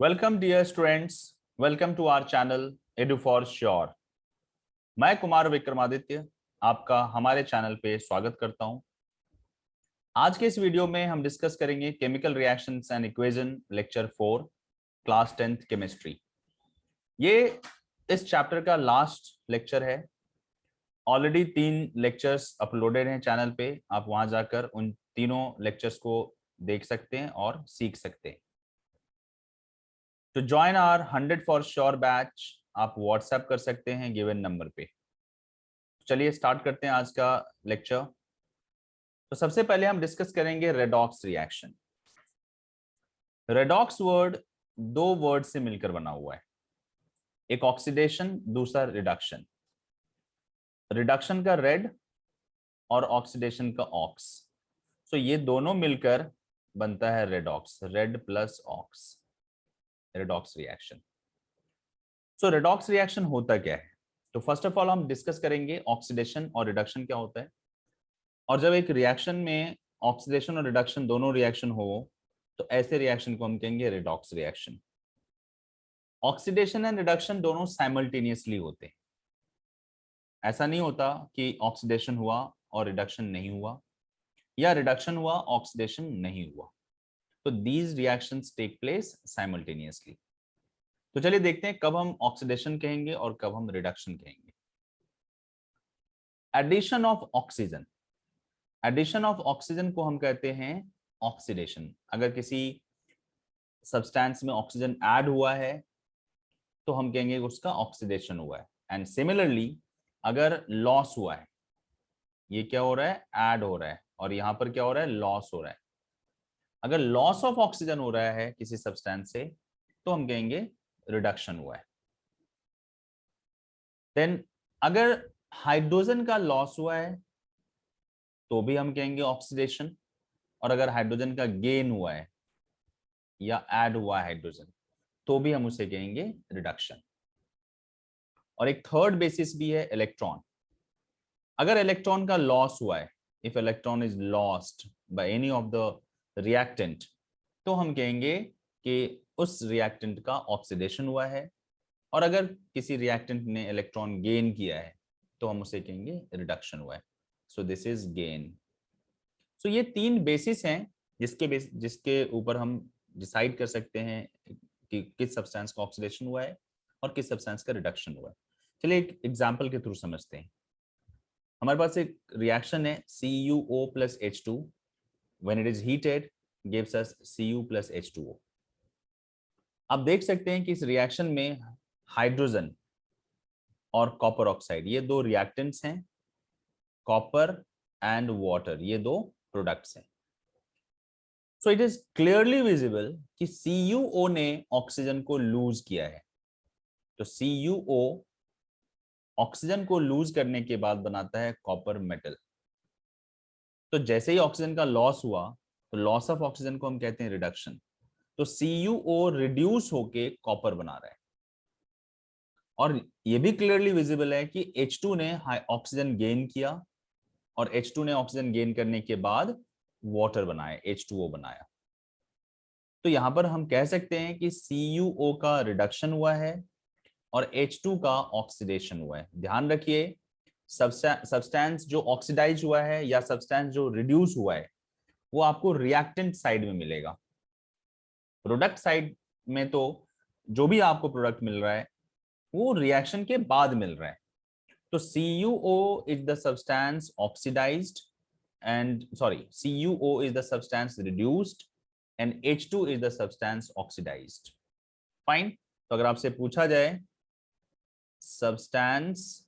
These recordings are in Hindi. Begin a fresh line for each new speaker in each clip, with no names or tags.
Welcome dear students, welcome to our channel Edu for sure. मैं कुमार विक्रमादित्य आपका हमारे चैनल पे स्वागत करता हूं। आज के इस वीडियो में हम डिस्कस करेंगे chemical reactions and equation lecture 4 class 10th chemistry. ये इस चैप्टर का लास्ट लेक्चर है। ऑलरेडी 3 लेक्चर्स अपलोडेड हैं चैनल पे, आप वहां जाकर उन तीनों लेक्चर्स को देख सकते हैं और सीख सकते हैं। To join our 100 for sure batch आप व्हाट्सएप कर सकते हैं गिवन नंबर पे। चलिए स्टार्ट करते हैं आज का लेक्चर। तो सबसे पहले हम डिस्कस करेंगे redox reaction. Redox word 2 word से मिलकर बना हुआ है, एक ऑक्सीडेशन, दूसरा रिडक्शन। रिडक्शन का रेड और ऑक्सीडेशन का ऑक्स, सो ये दोनों मिलकर बनता है redox, red plus ox, redox reaction. So redox reaction होता क्या है? तो फर्स्ट ऑफ ऑल हम डिस्कस करेंगे ऑक्सीडेशन और रिडक्शन क्या होता है। और जब एक रिएक्शन में ऑक्सीडेशन और रिडक्शन दोनों रिएक्शन हो तो ऐसे रिएक्शन को हम कहेंगे redox reaction. Oxidation and reduction दोनों साइमल्टेनियसली होते हैं। ऐसा नहीं होता कि ऑक्सीडेशन हुआ और रिडक्शन नहीं हुआ, या रिडक्शन हुआ ऑक्सीडेशन नहीं हुआ। तो these reactions take place simultaneously. तो चलिए देखते हैं कब हम ऑक्सीडेशन कहेंगे और कब हम रिडक्शन कहेंगे। Addition of oxygen, addition of oxygen को हम कहते हैं ऑक्सीडेशन। अगर किसी सब्सटेंस में ऑक्सीजन ऐड हुआ है तो हम कहेंगे उसका ऑक्सीडेशन हुआ है। एंड सिमिलरली अगर लॉस हुआ है, ये क्या हो रहा है, ऐड हो रहा है, और यहां पर क्या हो रहा है, लॉस हो रहा है। अगर लॉस ऑफ ऑक्सीजन हो रहा है किसी सब्सटेंस से तो हम कहेंगे रिडक्शन हुआ है। देन अगर हाइड्रोजन का लॉस हुआ है तो भी हम कहेंगे ऑक्सीडेशन, और अगर हाइड्रोजन का गेन हुआ है या ऐड हुआ है हाइड्रोजन तो भी हम उसे कहेंगे रिडक्शन। और एक थर्ड बेसिस भी है इलेक्ट्रॉन। अगर इलेक्ट्रॉन का लॉस हुआ है, if electron is lost by any of the reactant, तो हम कहेंगे कि उस रिएक्टेंट का ऑक्सीडेशन हुआ है। और अगर किसी रिएक्टेंट ने इलेक्ट्रॉन गेन किया है तो हम उसे कहेंगे रिडक्शन हुआ है। So this is gain. So ये 3 बेसिस हैं जिसके ऊपर हम डिसाइड कर सकते हैं कि किस सब्सटेंस का ऑक्सीडेशन हुआ है और किस सब्सटेंस का रिडक्शन हुआ है। चलिए एक एग्जांपल के थ्रू समझते हैं। हमारे पास एक रिएक्शन है CuO plus H2, when it is heated gives us Cu plus H2O। आप देख सकते हैं कि इस रिएक्शन में हाइड्रोजन और कॉपर ऑक्साइड ये 2 रिएक्टेंट्स हैं, कॉपर एंड वाटर ये 2 प्रोडक्ट्स हैं। So it is clearly visible कि CuO ने ऑक्सीजन को लूज किया है। तो CuO ऑक्सीजन को लूज करने के बाद बनाता है कॉपर मेटल। तो जैसे ही ऑक्सीजन का लॉस हुआ तो लॉस ऑफ ऑक्सीजन को हम कहते हैं रिडक्शन। तो CuO रिड्यूस होके कॉपर बना रहा है। और ये भी क्लियरली विजिबल है कि H2 ने ऑक्सीजन गेन किया, और H2 ने ऑक्सीजन गेन करने के बाद वाटर बनाया, H2O बनाया। तो यहां पर हम कह सकते हैं कि CuO का रिडक्शन हुआ है और H2 का ऑक्सीडेशन हुआ है। ध्यान रखिए, सब्सटेंस जो ऑक्सीडाइज हुआ है या सब्सटेंस जो रिड्यूस हुआ है वो आपको रिएक्टेंट साइड में मिलेगा। प्रोडक्ट साइड में तो जो भी आपको प्रोडक्ट मिल रहा है वो रिएक्शन के बाद मिल रहा है। तो CuO is the substance oxidized and CuO is the substance reduced and H2 is the substance oxidized। Fine. तो अगर आपसे पूछा जाए सब्सटेंस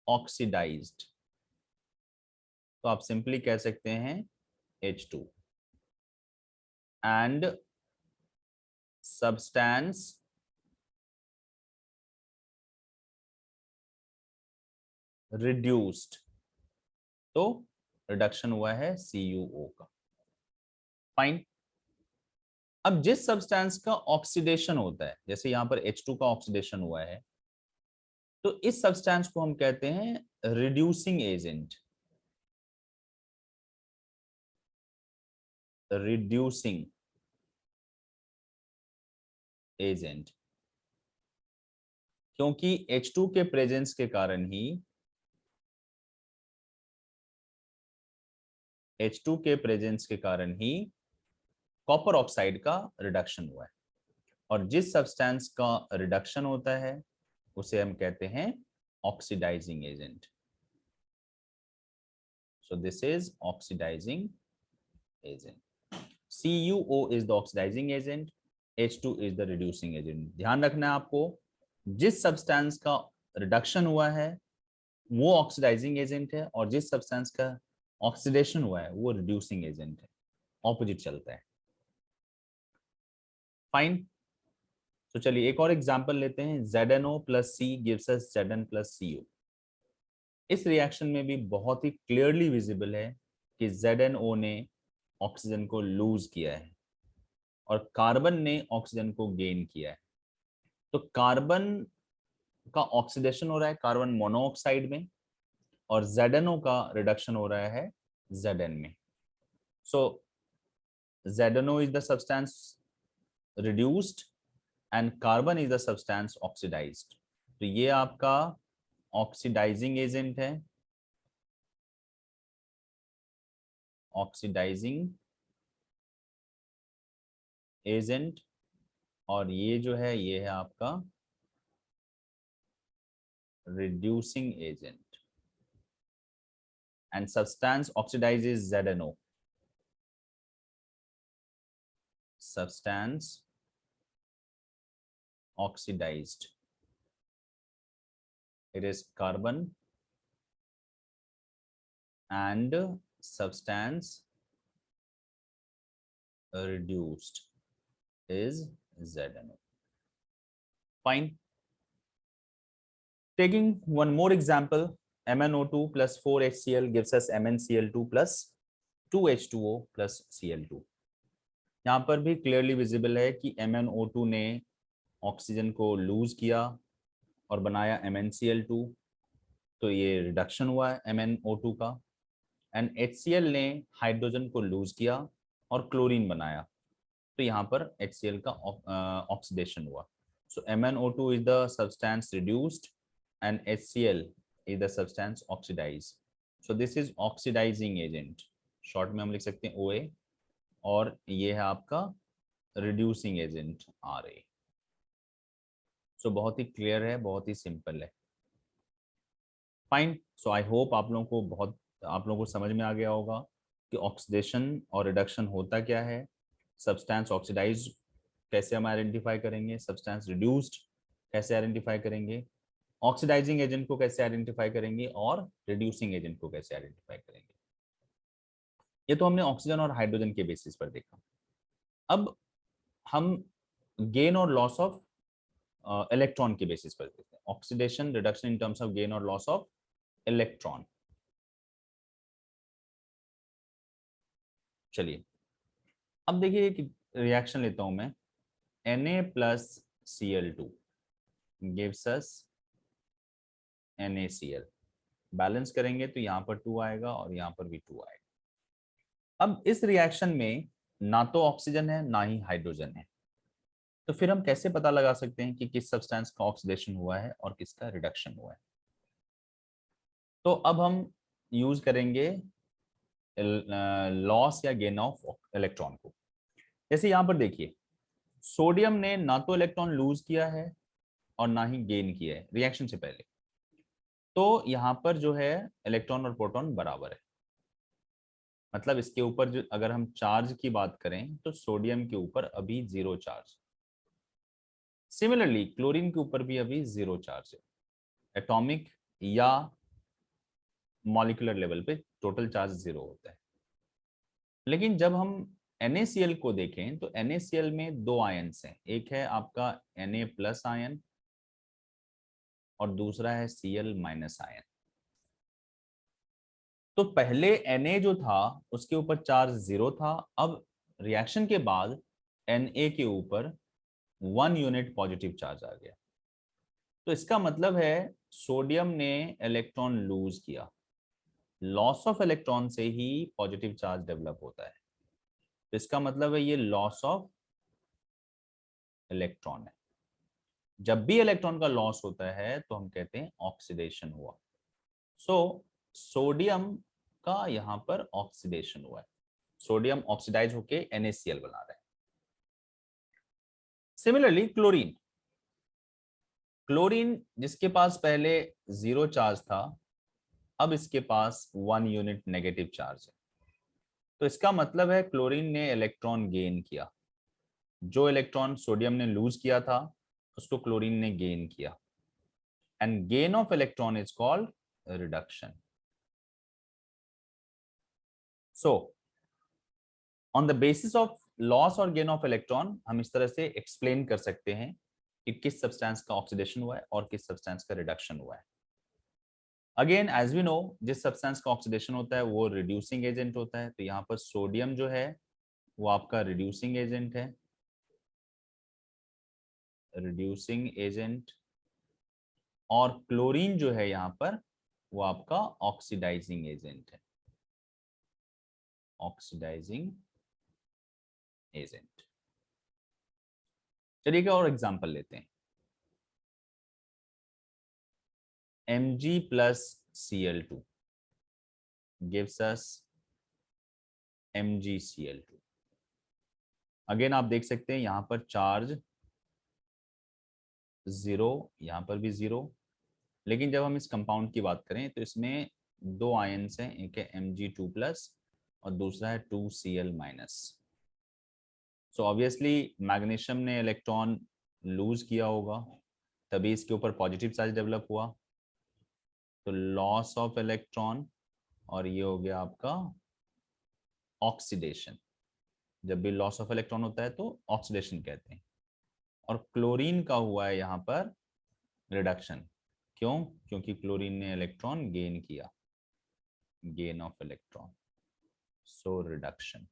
ऑक्सीडाइज्ड तो आप सिंपली कह सकते हैं H2, एंड सब्सटेंस रिड्यूस्ड तो रिडक्शन हुआ है CuO का। फाइन। अब जिस सब्सटेंस का ऑक्सीडेशन होता है, जैसे यहां पर H2 का ऑक्सीडेशन हुआ है, तो इस सब्सटेंस को हम कहते हैं रिड्यूसिंग एजेंट। रिड्यूसिंग एजेंट, क्योंकि H2 के प्रेजेंस के कारण ही H2 के प्रेजेंस के कारण ही कॉपर ऑक्साइड का रिडक्शन हुआ है, और जिस सब्सटेंस का रिडक्शन होता है उसे हम कहते हैं oxidising agent. So this is oxidizing agent. CuO is the oxidizing agent, H2 is the reducing agent. ध्यान रखना है आपको, जिस सब्सटेंस का रिडक्शन हुआ है वो ऑक्सीडाइजिंग एजेंट है, और जिस सब्सटेंस का ऑक्सीडेशन हुआ है वो रिड्यूसिंग एजेंट है, ऑपोजिट चलता है. फाइन. तो चलिए एक और एग्जांपल लेते हैं. ZnO plus C gives us Zn plus CO. इस रिएक्शन में भी बहुत ही क्लियरली विजिबल है कि ZnO ने ऑक्सीजन को लूज किया है और कार्बन ने ऑक्सीजन को गेन किया है. तो कार्बन का ऑक्सीडेशन हो रहा है कार्बन मोनोऑक्साइड में, और ZnO का रिडक्शन हो रहा है Zn में. So ZnO is the substance reduced and carbon is the substance oxidised. तो ये आपका ऑक्सीडाइजिंग एजेंट है, ऑक्सीडाइजिंग एजेंट, और ये जो है ये है आपका reducing agent. And substance oxidises ZnO. Substance oxidized, it is carbon, and substance reduced is ZnO. Fine. Taking one more example, MnO2 plus 4HCl gives us MnCl2 plus 2H2O plus Cl2. यहाँ पर भी क्लियरली विजिबल है कि MnO2 ने ऑक्सीजन को लूज किया और बनाया MnCl2, तो ये रिडक्शन हुआ है MnO2 का. एंड HCl ने हाइड्रोजन को लूज किया और क्लोरीन बनाया, तो यहाँ पर HCl का ऑक्सीडेशन हुआ. सो MnO2 is the substance reduced and HCl is the substance oxidized. So this is oxidizing agent. Short में हम लिख सकते हैं OA, और ये है आपका रिड्यूसिंग एजेंट RA. सो बहुत ही क्लियर है, बहुत ही सिंपल है. फाइन. सो आई होप आप लोगों को समझ में आ गया होगा कि ऑक्सीडेशन और रिडक्शन होता क्या है, सब्सटेंस ऑक्सीडाइज कैसे हम आइडेंटिफाई करेंगे, सब्सटेंस रिड्यूस्ड कैसे आइडेंटिफाई करेंगे, ऑक्सीडाइजिंग एजेंट को कैसे आइडेंटिफाई करेंगे, और रिड्यूसिंग एजेंट को कैसे आइडेंटिफाई करेंगे. ये तो हमने ऑक्सीजन और हाइड्रोजन के बेसिस पर देखा. अब हम गेन और लॉस ऑफ इलेक्ट्रॉन के बेसिस पर देखते हैं. Oxidation reduction in terms of gain और लॉस ऑफ इलेक्ट्रॉन. चलिए अब देखिए एक रिएक्शन लेता हूं मैं. Na plus Cl2 gives us NaCl. Balance करेंगे तो यहाँ पर 2 आएगा और यहाँ पर भी 2 आएगा. अब इस रिएक्शन में ना तो ऑक्सीजन है ना ही हाइड्रोजन है, तो फिर हम कैसे पता लगा सकते हैं कि किस सब्सटेंस का ऑक्सीडेशन हुआ है और किसका रिडक्शन हुआ है. तो अब हम यूज करेंगे लॉस या गेन ऑफ इलेक्ट्रॉन को. जैसे यहाँ पर देखिए, सोडियम ने ना तो इलेक्ट्रॉन लूज किया है और ना ही गेन किया है रिएक्शन से पहले, तो यहाँ पर जो है इलेक्ट्रॉन और प्रोटॉन बराबर है. मतलब इसके ऊपर जो अगर हम चार्ज की बात करें तो सोडियम के ऊपर अभी 0 चार्ज. सिमिलरली क्लोरीन के ऊपर भी अभी 0 चार्ज है. एटॉमिक या मॉलिक्यूलर लेवल पे टोटल चार्ज 0 होता है. लेकिन जब हम NaCl को देखें तो NaCl में 2 आयन्स हैं. एक है आपका Na प्लस आयन और दूसरा है Cl माइनस आयन. तो पहले Na जो था उसके ऊपर चार्ज 0 था. अब रिएक्शन के बाद Na के ऊपर 1 यूनिट पॉजिटिव चार्ज आ गया. तो इसका मतलब है सोडियम ने इलेक्ट्रॉन लूज किया. लॉस ऑफ इलेक्ट्रॉन से ही पॉजिटिव चार्ज डेवलप होता है. तो इसका मतलब है ये लॉस ऑफ इलेक्ट्रॉन है। जब भी इलेक्ट्रॉन का लॉस होता है तो हम कहते हैं ऑक्सीडेशन हुआ। सो सोडियम का यहां पर ऑक्सीडेशन हुआ है, सोडियम ऑक्सीडाइज होके NaCl बना रहा है। सिमिलरली क्लोरीन, क्लोरीन जिसके पास पहले 0 चार्ज था, अब इसके पास 1 यूनिट नेगेटिव चार्ज है। तो इसका मतलब है क्लोरीन ने इलेक्ट्रॉन गेन किया, जो इलेक्ट्रॉन सोडियम ने लूज किया था उसको क्लोरीन ने गेन किया, and gain of electron is called reduction. So on the basis of loss और गेन ऑफ इलेक्ट्रॉन हम इस तरह से एक्सप्लेन कर सकते हैं कि किस सब्सटेंस का ऑक्सीडेशन हुआ है और किस सब्सटेंस का रिडक्शन हुआ है। अगेन एज वी नो, जिस सब्सटेंस का ऑक्सीडेशन होता है वो रिड्यूसिंग एजेंट होता है, तो यहाँ पर सोडियम जो है वो आपका रिड्यूसिंग एजेंट है, रिड्यूसिंग एजेंट, और क्लोरीन जो है यहाँ पर वो आपका ऑक्सीडाइजिंग एजेंट है, ऑक्सीडाइजिंग एजेंट। चलिए और एग्जांपल लेते हैं। Mg plus Cl2 gives us MgCl2। Again आप देख सकते हैं यहां पर चार्ज 0, यहां पर भी 0, लेकिन जब हम इस कंपाउंड की बात करें तो इसमें 2 आयंस हैं, एक है Mg2+ और दूसरा है 2Cl-। सो ऑब्वियसली मैग्नीशियम ने इलेक्ट्रॉन लूज किया होगा, तभी इसके ऊपर पॉजिटिव चार्ज डेवलप हुआ, तो लॉस ऑफ इलेक्ट्रॉन, और ये हो गया आपका ऑक्सीडेशन। जब भी लॉस ऑफ इलेक्ट्रॉन होता है तो ऑक्सीडेशन कहते हैं। और क्लोरीन का हुआ है यहाँ पर रिडक्शन, क्यों? क्योंकि क्लोरीन ने इलेक्ट्रॉन गेन किया, gain of electron, so reduction.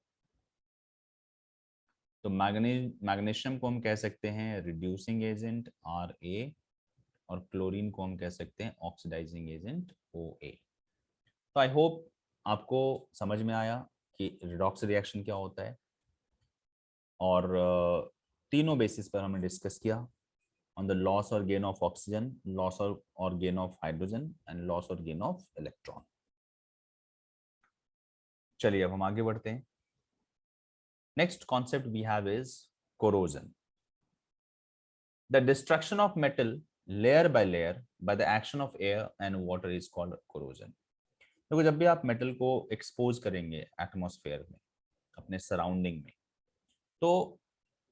तो मैग्नीशियम को हम कह सकते हैं रिड्यूसिंग एजेंट Ra, और क्लोरीन को हम कह सकते हैं ऑक्सीडाइजिंग एजेंट OA। तो आई होप आपको समझ में आया कि रिडॉक्स रिएक्शन क्या होता है, और तीनों बेसिस पर हमने डिस्कस किया, ऑन द लॉस और गेन ऑफ ऑक्सीजन, लॉस और gain of hydrogen, and loss और गेन ऑफ इलेक्ट्रॉन। चलिए अब हम आगे बढ़ते हैं। Next concept we have is corrosion. The destruction of metal layer by layer by the action of air and water is called corrosion. देखो जब भी आप मेटल को एक्सपोज करेंगे एटमॉस्फेयर में, अपने सराउंडिंग में, तो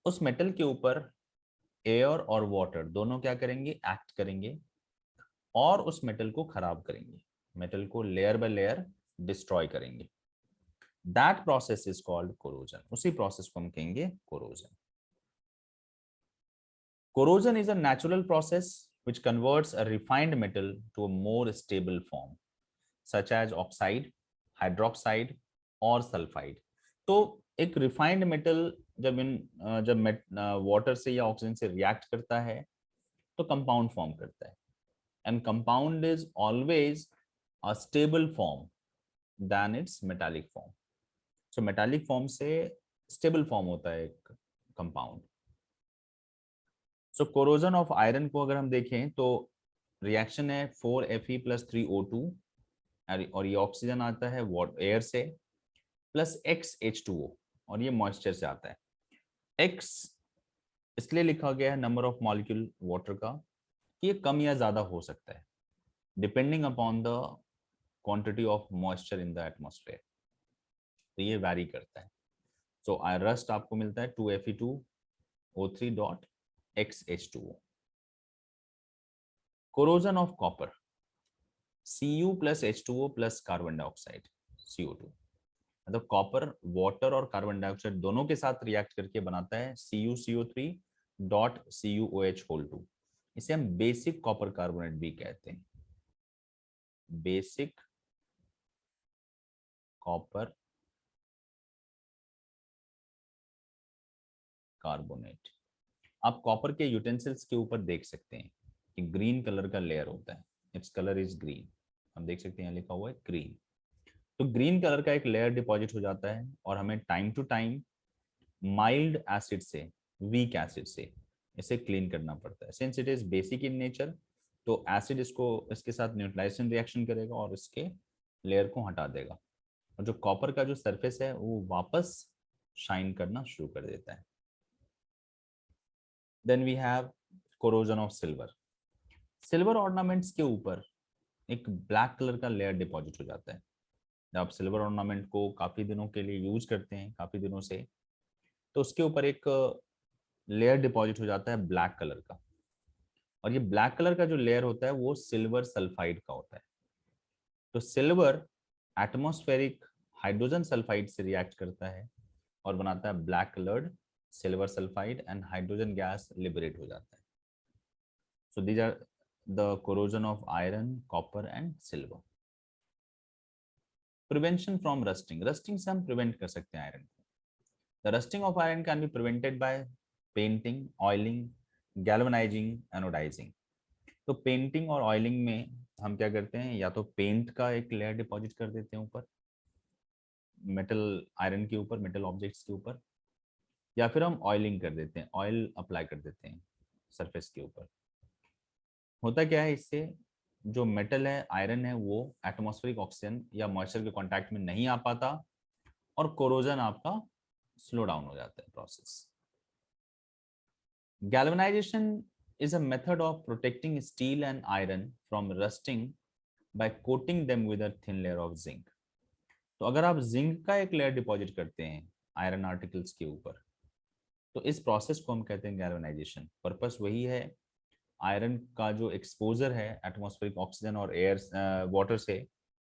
उस मेटल के ऊपर एयर और वाटर दोनों क्या करेंगे? एक्ट करेंगे और उस मेटल को खराब करेंगे, मेटल को लेयर बाय लेयर डिस्ट्रॉय करेंगे। That process is called corrosion. उसी प्रोसेस को हम कहेंगे corrosion. Corrosion is a natural process which converts a refined metal to a more stable form, such as oxide, hydroxide और सल्फाइड। तो एक रिफाइंड मेटल जब वाटर से या ऑक्सीजन से रिएक्ट करता है तो कंपाउंड फॉर्म करता है, and compound is always a stable form than its metallic form. So metallic form से स्टेबल फॉर्म होता है एक compound. So corrosion of iron को अगर हम देखें तो रिएक्शन है 4Fe + 3O2, और ये ऑक्सीजन आता है एयर से, प्लस XH2O, और ये मॉइस्चर से आता है। X इसलिए लिखा गया है नंबर ऑफ मॉलिक्यूल वाटर का, कि ये कम या ज्यादा हो सकता है depending upon the quantity of moisture in the atmosphere, तो ये वैरी करता है। सो रस्ट आपको मिलता है 2Fe2O3.XH2O। Corrosion of copper, Cu + H2O + carbon dioxide CO2, मतलब कॉपर वाटर और कार्बन डाइऑक्साइड दोनों के साथ रिएक्ट करके बनाता है CuCO3.CuOH2। इसे हम बेसिक कॉपर कार्बोनेट भी कहते हैं, बेसिक कॉपर कार्बोनेट। आप कॉपर के यूटेंसिल्स के ऊपर देख सकते हैं कि ग्रीन कलर का लेयर होता है, इट्स कलर इज ग्रीन, हम देख सकते हैं यहाँ लिखा हुआ है ग्रीन। तो ग्रीन कलर का एक लेयर डिपॉजिट हो जाता है और हमें time to time mild acid से वीक एसिड से इसे क्लीन करना पड़ता है। Since it is basic in nature, तो एसिड इसको इसके साथ न्यूट्रलाइजेशन रिएक्शन करेगा और इसके लेयर को हटा देगा, और जो कॉपर का जो सरफेस है वो वापस शाइन करना शुरू कर देता है। Then we have corrosion of silver. Silver ornaments के ऊपर एक ब्लैक कलर का लेयर डिपॉजिट हो जाता है। जब आप सिल्वर ऑर्नामेंट को काफी दिनों के लिए यूज करते हैं, काफी दिनों से, तो उसके ऊपर एक लेयर डिपॉजिट हो जाता है ब्लैक कलर का, और ये ब्लैक कलर का जो लेयर होता है वो सिल्वर सल्फाइड का होता है। तो सिल्वर एटमॉस्फेरिक हाइड्रोजन सल्फाइड से रिएक्ट करता है और बनाता है black coloured silver sulphide, and hydrogen gas liberate हो जाता है। So these are the corrosion of iron, copper and silver. Prevention from rusting. Rusting से हम प्रिवेंट कर सकते हैं आयरन को। The rusting of iron can be prevented by painting, oiling, galvanising, anodising. तो पेंटिंग और ऑयलिंग में हम क्या करते हैं, या तो पेंट का एक लेयर डिपॉजिट कर देते हैं ऊपर मेटल, आयरन के ऊपर, मेटल ऑब्जेक्ट्स के ऊपर, या फिर हम ऑयलिंग कर देते हैं, ऑयल अप्लाई कर देते हैं सरफेस के ऊपर। होता क्या है इससे, जो मेटल है, आयरन है, वो एटमॉस्फेरिक ऑक्सीजन या मॉइस्चर के कांटेक्ट में नहीं आ पाता, और कोरोजन आपका स्लो डाउन हो जाता है process. Galvanisation is a method of protecting steel and iron from rusting by coating them with a thin layer of zinc. तो अगर आप जिंक का एक लेयर डिपॉजिट करते हैं आयरन आर्टिकल्स के ऊपर, तो इस प्रोसेस को हम कहते हैं गैल्वेनाइजेशन। पर्पस वही है, आयरन का जो एक्सपोजर है एटमॉस्फेरिक ऑक्सीजन और एयर, वाटर से,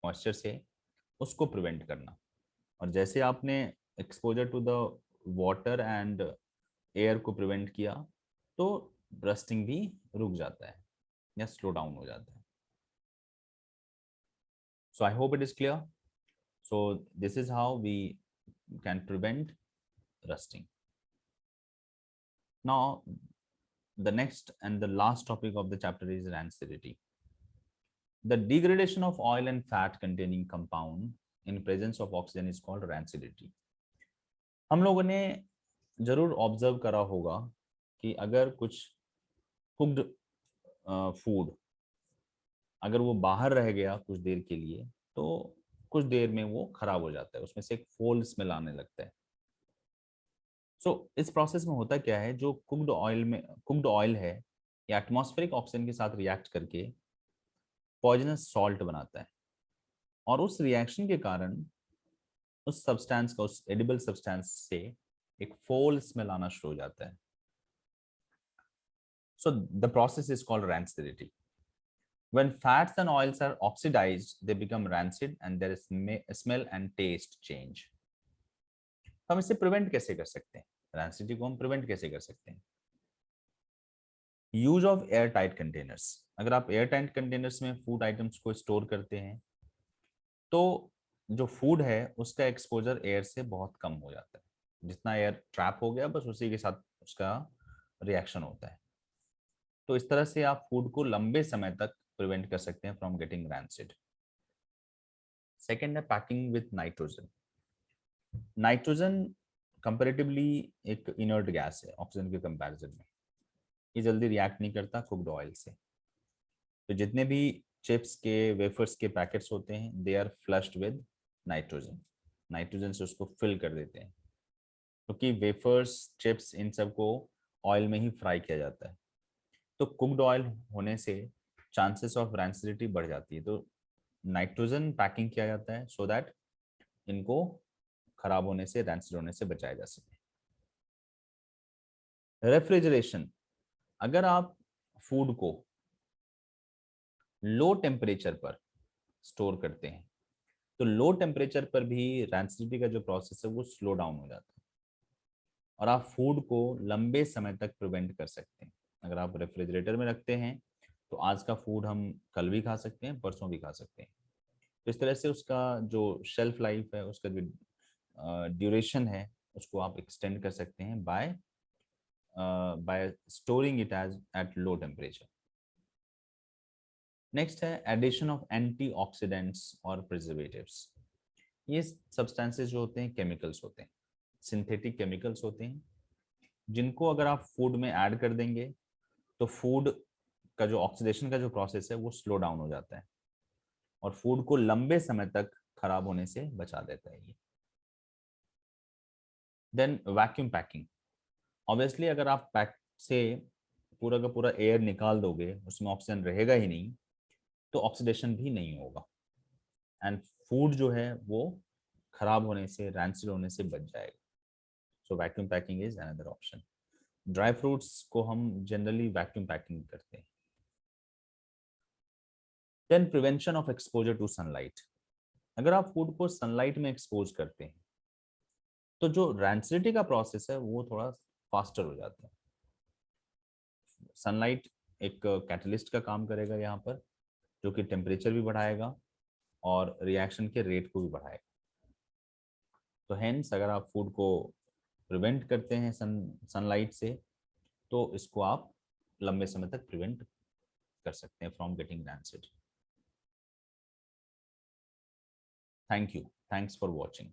मॉइस्चर से, उसको प्रिवेंट करना। और जैसे आपने exposure to the water and air को प्रिवेंट किया, तो रस्टिंग भी रुक जाता है या स्लो डाउन हो जाता है। So I hope it is clear. So this is how we can prevent rusting. Now, the next and the last topic of the chapter is rancidity. The degradation of oil and fat containing compound in presence of oxygen is called rancidity. हम लोगों ने जरूर ऑब्जर्व करा होगा कि अगर कुछ कुक्ड फूड अगर वो बाहर रह गया कुछ देर के लिए, तो कुछ देर में वो खराब हो जाता है, उसमें से एक फोल स्मेल आने लगता है। इस प्रोसेस में होता क्या है, जो कुक्ड ऑयल है, या एटमॉस्फेरिक ऑक्सीजन के साथ रिएक्ट करके पॉइजनस सॉल्ट बनाता है, और उस रिएक्शन के कारण उस सब्सटेंस का, उस एडिबल सब्सटेंस से एक फोल स्मेल आना शुरू हो जाता है। So the process is called rancidity. When fats and oils are oxidized, they become rancid and there is smell and taste change. हम इसे प्रिवेंट कैसे कर सकते हैं, रैंसिडिटी को हम प्रिवेंट कैसे कर सकते हैं? Use of air tight containers. अगर आप एयर टाइट कंटेनर्स में फूड आइटम्स को स्टोर करते हैं, तो जो फूड है उसका एक्सपोजर एयर से बहुत कम हो जाता है। जितना एयर ट्रैप हो गया, बस उसी के साथ उसका रिएक्शन होता है। तो इस तरह से आप फूड को लंबे समय तक प्रिवेंट कर सकते हैं फ्रॉम गेटिंग रैंसिड। सेकेंड है packing with nitrogen. Nitrogen comparatively एक इनर्ट गैस है ऑक्सीजन के कंपैरिजन में। ये जल्दी रिएक्ट नहीं करता कुक्ड ऑयल से। तो जितने भी चिप्स के, वेफर्स के पैकेट्स होते हैं, they are flushed with nitrogen. Nitrogen से उसको फिल कर देते हैं, क्योंकि वेफर्स, चिप्स, इन सबको ऑयल में ही फ्राई किया जाता है। तो कुक्ड ऑयल होने से चांसेस ऑफ रैंसिडिटी बढ़ जाती है। तो नाइट्रोजन पैकिंग किया जाता है सो दैट इनको खराब होने से, रैंसिड होने से बचाया जा सके। रेफ्रिजरेशन। अगर आप फूड को लो टेम्परेचर पर स्टोर करते हैं, तो लो टेम्परेचर पर भी रैंसिडिटी का जो प्रोसेस है वो स्लो डाउन हो जाता है, और आप फूड को लंबे समय तक प्रिवेंट कर सकते हैं। अगर आप रेफ्रिजरेटर में रखते हैं, तो आज का फूड हम कल भी खा सकते हैं, परसों भी खा सकते हैं। तो इस तरह से उसका जो शेल्फ लाइफ है, उसका जो ड्यूरेशन है, उसको आप एक्सटेंड कर सकते हैं by storing it as at low temperature. Next है एडिशन ऑफ एंटीऑक्सीडेंट्स और प्रिजर्वेटिव्स। ये सब्सटेंसेस जो होते हैं केमिकल्स होते हैं, सिंथेटिक केमिकल्स होते हैं, जिनको अगर आप फूड में ऐड कर देंगे तो फूड का जो ऑक्सीडेशन का जो प्रोसेस है वो स्लो डाउन हो जाता है और फूड को लंबे समय तक खराब होने से बचा देता है ये। देन वैक्यूम पैकिंग, ऑब्वियसली अगर आप पैक से पूरा का पूरा एयर निकाल दोगे, उसमें ऑक्सीजन रहेगा ही नहीं, तो ऑक्सीडेशन भी नहीं होगा एंड फूड जो है वो खराब होने से, रैंसिड होने से बच जाएगा। So vacuum packing is another option. Dry fruits को हम जनरली वैक्यूम पैकिंग करते हैं। Then prevention of exposure to sunlight, अगर आप फूड को सनलाइट में एक्सपोज करते हैं तो जो रैंसिडिटी का प्रोसेस है वो थोड़ा फास्टर हो जाता है। सनलाइट एक कैटलिस्ट का काम करेगा यहाँ पर, जो कि टेम्परेचर भी बढ़ाएगा और रिएक्शन के रेट को भी बढ़ाएगा। तो हेंस अगर आप फूड को प्रिवेंट करते हैं सनलाइट से, तो इसको आप लंबे समय तक प्रिवेंट कर सकते हैं from getting rancid. Thank you, thanks for watching.